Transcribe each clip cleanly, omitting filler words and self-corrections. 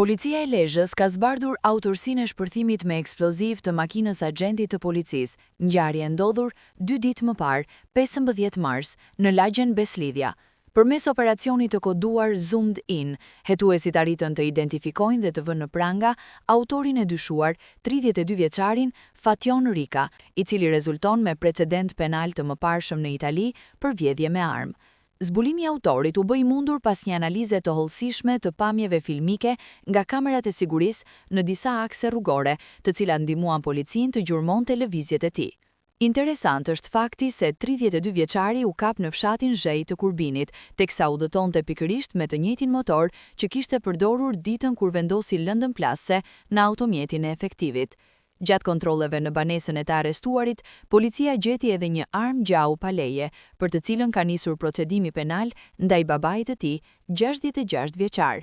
Policia e Lezhës ka zbardhur autorsinë e shpërthimit me eksploziv të makinës agentit të policisë, ngjarje e ndodhur 2 ditë më parë, 15 mars, në lagjen Beslidhja. Përmes operacionit të koduar Zoomed In, hetuesit arritën të identifikojnë dhe të vënë në pranga autorin e dyshuar, 32 vjeçarin Fatjon Rika, i cili rezulton me precedent penal të mëparshëm në Itali për vjedhje me armë. Zbulimi i autorit u bë i mundur pas një analize të hollësishme të pamjeve filmike nga kamerat e sigurisë në disa akse rrugore, të cilat ndihmuan policinë të gjurmonte lëvizjet e tij. Interesant është fakti se 32 vjeçari u kap në fshatin Zhej të Kurbinit, teksa udhëtonte pikërisht me të njëjtin motor që kishte përdorur ditën kur vendosi lëndën plase në automjetin e efektivit. Gjatë kontrolleve në banesën e të arrestuarit, policia gjeti edhe një armë gjau pa leje, për të cilën ka nisur procedimi penal ndaj babait të tij, 66 vjeçar.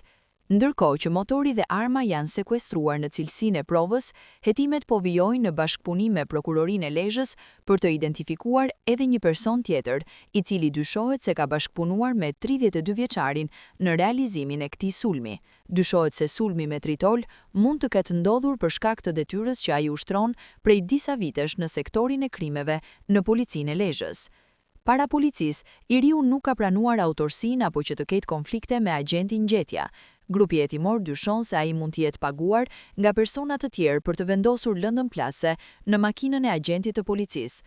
Ndërkohë që motori dhe arma janë sekuestruar në cilësinë e provës, hetimet po vijojnë në bashkëpunim me prokurorinë e Lezhës për të identifikuar edhe një person tjetër, i cili dyshohet se ka bashkëpunuar me 32 vjeçarin në realizimin e këtij sulmi. Dyshohet se sulmi me tritol mund të ketë ndodhur për shkak të detyrës që ai ushtron prej disa vitesh në sektorin e krimeve në policinë e Lezhës. Para policisë, i riu nuk ka pranuar autorsinë apo që të ketë konflikte me agentin gjetja. Grupi hetimor dyshon se ai mund të jetë paguar nga persona të tjerë për të vendosur lëndën plase në makinën e agentit të policisë.